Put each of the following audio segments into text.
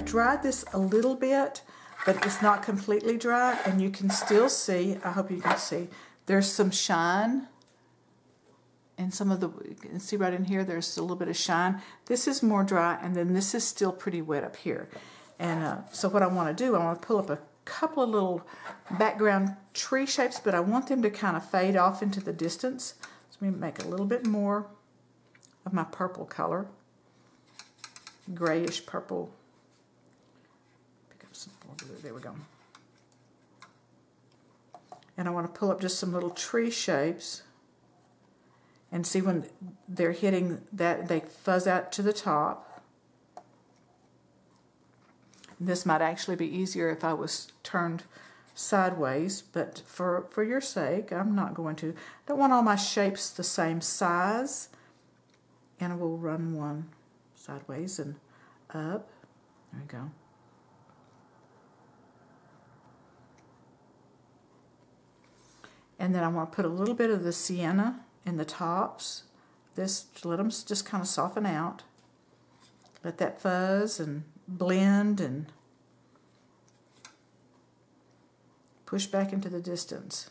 have dried this a little bit, but it's not completely dry, and you can still see, I hope you can see, there's some shine. And some of the, you can see right in here, there's a little bit of shine. This is more dry, and then this is still pretty wet up here. And so what I want to do, I want to pull up a couple of little background tree shapes, but I want them to kind of fade off into the distance. So let me make a little bit more of my purple color, grayish purple. Pick up some more blue, there we go. And I want to pull up just some little tree shapes. And see when they're hitting that, they fuzz out to the top. This might actually be easier if I was turned sideways, but for your sake, I'm not going to. I don't want all my shapes the same size. And I will run one sideways and up. There we go. And then I want to put a little bit of the sienna in the tops. This, let them just kind of soften out. Let that fuzz and blend and push back into the distance.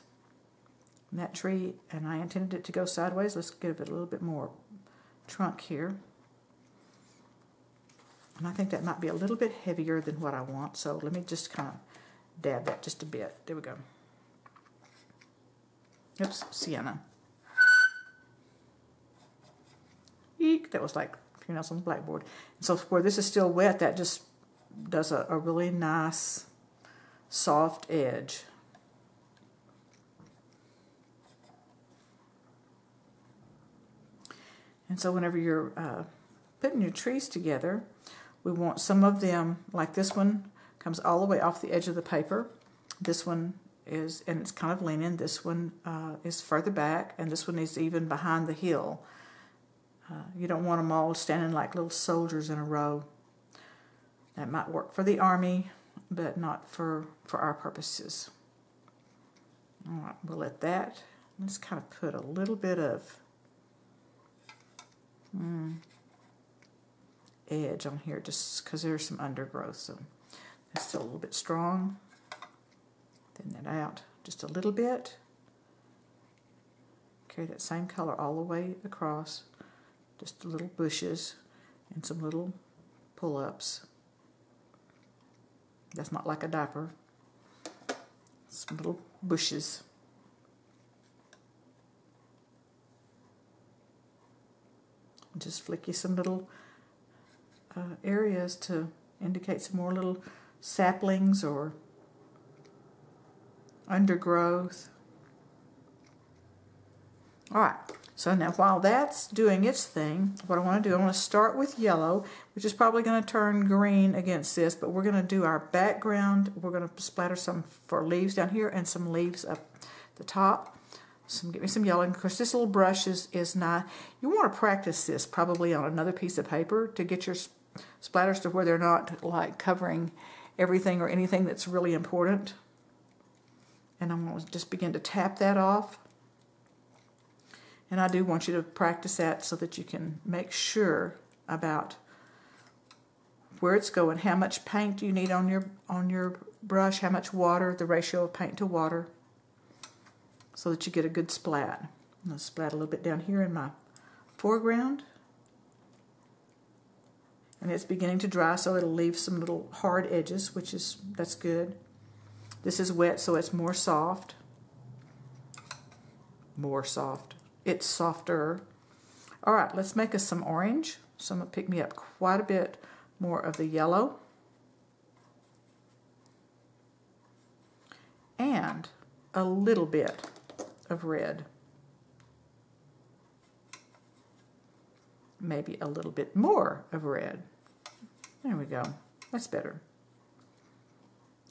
And that tree, and I intended it to go sideways. Let's give it a little bit more trunk here. And I think that might be a little bit heavier than what I want, so let me just kind of dab that just a bit. There we go. Oops, sienna. Eek, that was like fingernails on the blackboard. And so where this is still wet, that just does a really nice soft edge. And so whenever you're putting your trees together, we want some of them, like this one comes all the way off the edge of the paper. This one is, and it's kind of leaning. This one is further back, and this one is even behind the hill. You don't want them all standing like little soldiers in a row. That might work for the army, but not for our purposes. All right, we'll let that. Let's kind of put a little bit of edge on here, just because there's some undergrowth. So that's still a little bit strong. Thin that out just a little bit. Carry that same color all the way across. Just little bushes and some little pull-ups. That's not like a diaper. Some little bushes. Just flick you some little areas to indicate some more little saplings or undergrowth. All right. So now while that's doing its thing, what I want to do, I want to start with yellow, which is probably going to turn green against this, but we're going to do our background. We're going to splatter some for leaves down here and some leaves up the top. So get me some yellow. And of course, this little brush is not, you want to practice this probably on another piece of paper to get your splatters to where they're not like covering everything or anything that's really important. And I'm going to just begin to tap that off. And I do want you to practice that so that you can make sure about where it's going, how much paint you need on your brush, how much water, the ratio of paint to water, so that you get a good splat. I'm going to splat a little bit down here in my foreground. And it's beginning to dry, so it'll leave some little hard edges, that's good. This is wet, so it's more soft. More soft. It's softer. All right, let's make us some orange. So I'm going to pick me up quite a bit more of the yellow. And a little bit of red. Maybe a little bit more of red. There we go. That's better.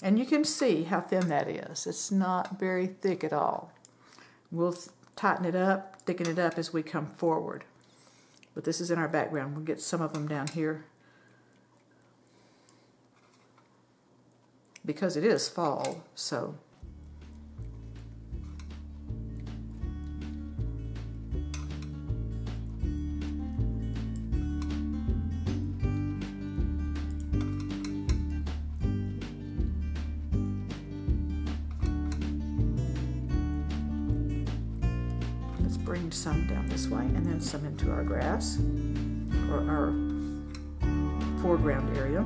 And you can see how thin that is. It's not very thick at all. We'll tighten it up, thicken it up as we come forward. But this is in our background. We'll get some of them down here. Because it is fall, so. bring some down this way and then some into our grass or our foreground area.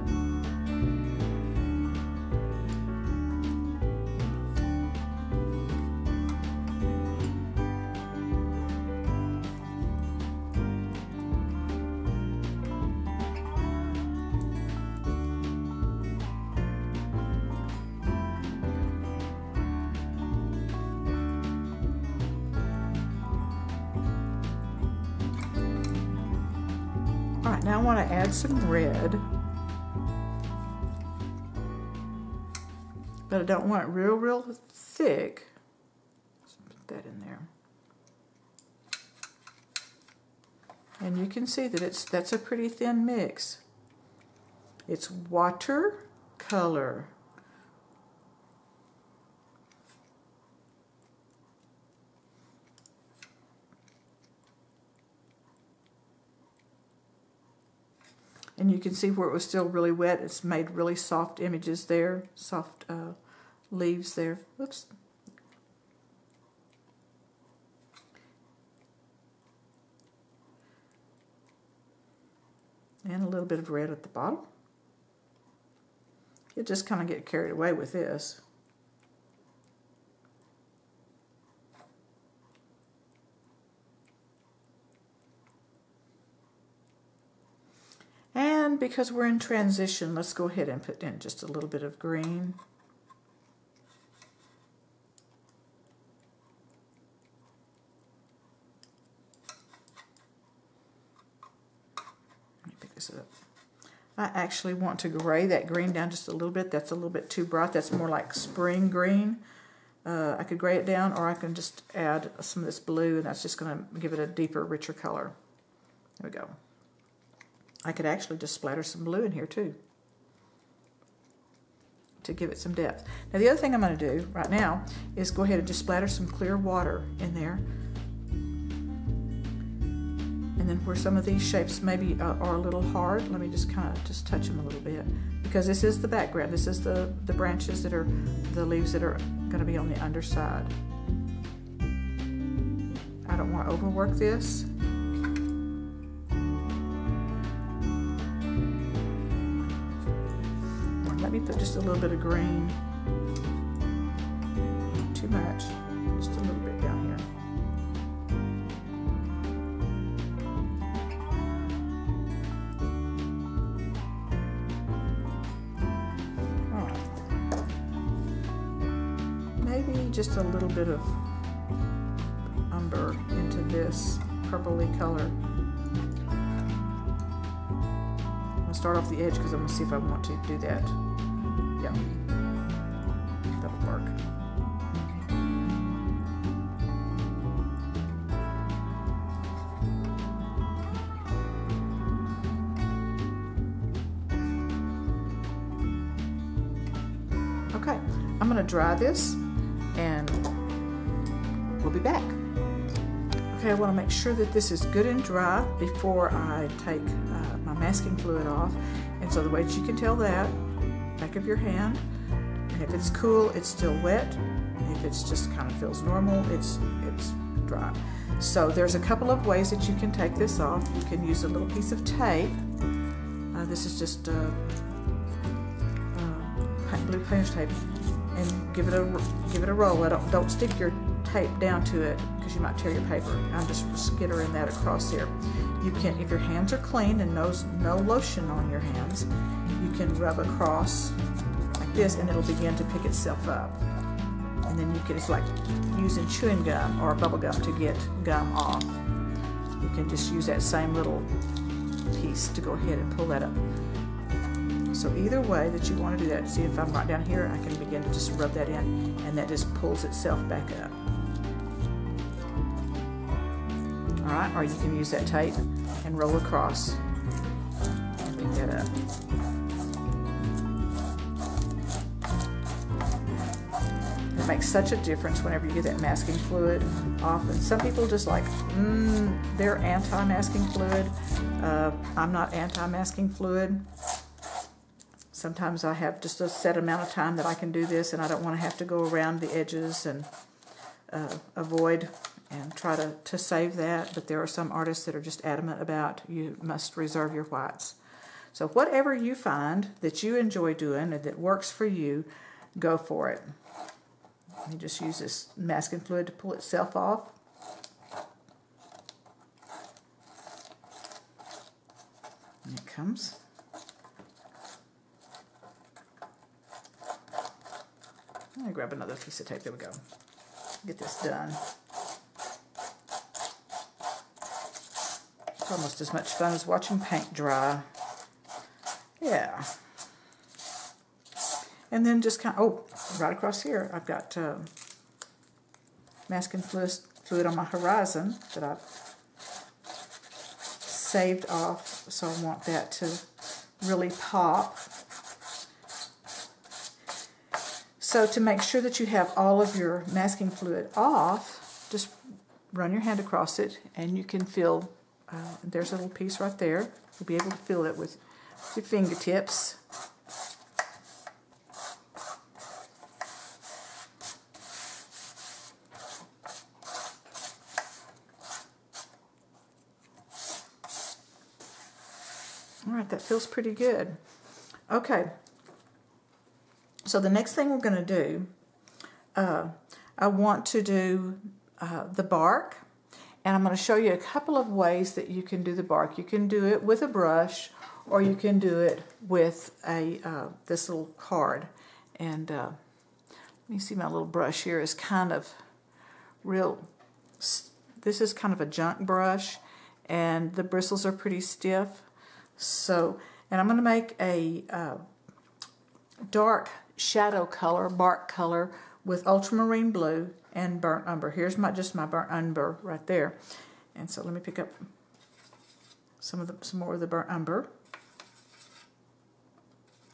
All right, now I want to add some red, but I don't want it real thick. Let's put that in there. And you can see that that's a pretty thin mix. It's watercolor. And you can see where it was still really wet, it's made really soft images there, soft leaves there. Whoops. And a little bit of red at the bottom. You just kind of get carried away with this. And because we're in transition, let's go ahead and put in just a little bit of green. Let me pick this up. I actually want to gray that green down just a little bit. That's a little bit too bright. That's more like spring green. I could gray it down, or I can just add some of this blue, and that's just going to give it a deeper, richer color. There we go. I could actually just splatter some blue in here too to give it some depth. Now the other thing I'm going to do right now is go ahead and just splatter some clear water in there. And then where some of these shapes maybe are a little hard, let me just kind of just touch them a little bit, because this is the background. This is the branches that are, the leaves that are going to be on the underside. I don't want to overwork this. Let me put just a little bit of green. Not too much. Just a little bit down here. All right. Maybe just a little bit of umber into this purpley color. Start off the edge because I'm going to see if I want to do that. Yeah, that'll work. Okay, I'm going to dry this and we'll be back. Okay, I want to make sure that this is good and dry before I take my masking fluid off. And so the way that you can tell that, back of your hand, and if it's cool, it's still wet. If it's just kind of feels normal, it's dry. So there's a couple of ways that you can take this off. You can use a little piece of tape. This is just blue painter's tape, and give it a roll. Don't stick your tape down to it because you might tear your paper. I'm just skittering that across here. You can, if your hands are clean and no lotion on your hands, you can rub across like this and it'll begin to pick itself up. And then you can, it's like using chewing gum or bubble gum to get gum off. You can just use that same little piece to go ahead and pull that up. So either way that you want to do that, see if I'm right down here, I can begin to just rub that in and that just pulls itself back up. Alright, or you can use that tape and roll across and pick that up. It makes such a difference whenever you get that masking fluid off. And some people just like, they're anti-masking fluid. I'm not anti-masking fluid. Sometimes I have just a set amount of time that I can do this, and I don't want to have to go around the edges and avoid and try to save that, but there are some artists that are just adamant about you must reserve your whites. So whatever you find that you enjoy doing and that works for you, go for it. You just use this masking fluid to pull itself off. And it comes. Let me grab another piece of tape. There we go. Get this done. It's almost as much fun as watching paint dry. Yeah. And then just kind of, oh, right across here, I've got masking fluid on my horizon that I've saved off, so I want that to really pop. So to make sure that you have all of your masking fluid off, just run your hand across it, and you can feel, there's a little piece right there. You'll be able to feel it with your fingertips. All right, that feels pretty good. Okay, so the next thing we're going to do, I want to do the bark, and I'm going to show you a couple of ways that you can do the bark. You can do it with a brush, or you can do it with a this little card. And let me see, my little brush here is kind of real. This is kind of a junk brush, and the bristles are pretty stiff. So, and I'm going to make a dark shadow color, bark color, with ultramarine blue and burnt umber. Here's just my burnt umber right there. And so let me pick up some more of the burnt umber.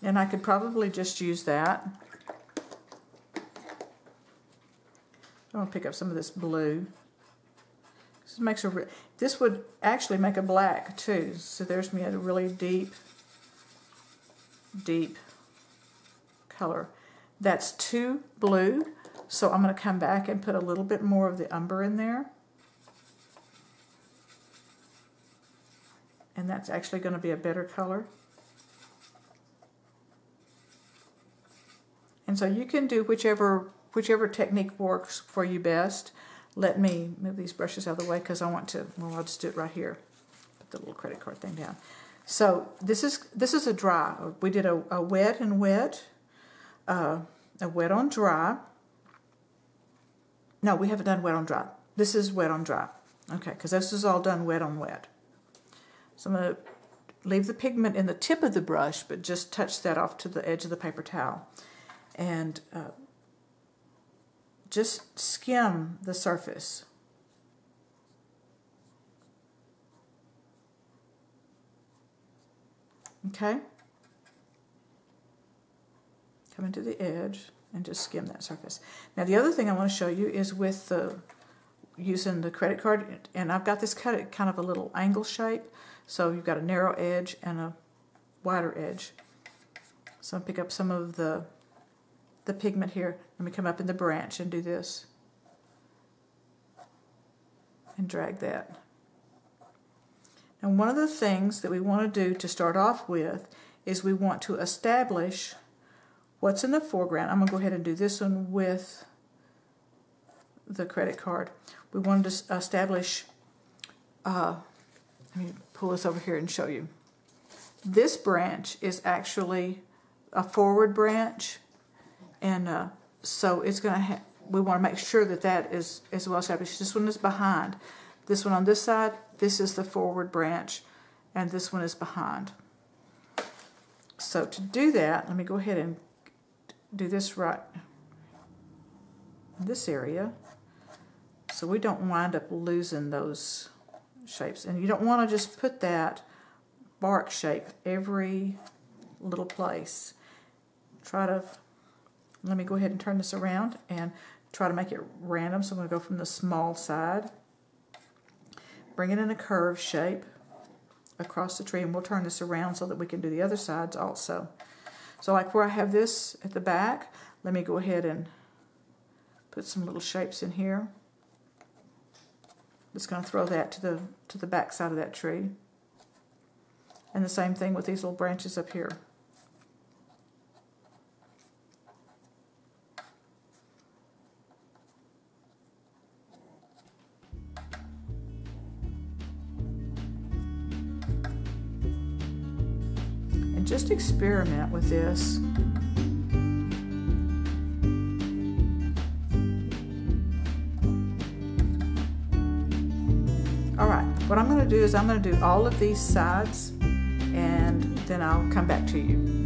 And I could probably just use that. I'm going to pick up some of this blue. This would actually make a black too. So there's me at a really deep color. That's too blue, so I'm going to come back and put a little bit more of the umber in there. And that's actually going to be a better color. And so you can do whichever technique works for you best. Let me move these brushes out of the way because I want to, well, I'll just do it right here. Put the little credit card thing down. So this is a dry. We did a wet and wet, a wet on dry. No, we haven't done wet on dry. This is wet on dry. Okay, because this is all done wet on wet. So I'm going to leave the pigment in the tip of the brush, but just touch that off to the edge of the paper towel. And just skim the surface. Okay? Come into the edge and just skim that surface. Now the other thing I want to show you is with using the credit card, and I've got this cut at kind of a little angle shape, so you've got a narrow edge and a wider edge. So I'll pick up some of the pigment here. Let me come up in the branch and do this. And drag that. And one of the things that we want to do to start off with is we want to establish what's in the foreground. I'm going to go ahead and do this one with the credit card. We want to establish, let me pull this over here and show you. This branch is actually a forward branch. And so it's going to we want to make sure that that is well established. This one is behind. This one on this side, this is the forward branch, and this one is behind. So to do that, let me go ahead and do this right in this area, so we don't wind up losing those shapes. And you don't want to just put that bark shape every little place. Let me go ahead and turn this around and try to make it random. So I'm going to go from the small side, bring it in a curve shape across the tree, and we'll turn this around so that we can do the other sides also. So like where I have this at the back, let me go ahead and put some little shapes in here. Just going to throw that to the back side of that tree. And the same thing with these little branches up here. And just experiment with this. All right, what I'm going to do is I'm going to do all of these sides, and then I'll come back to you.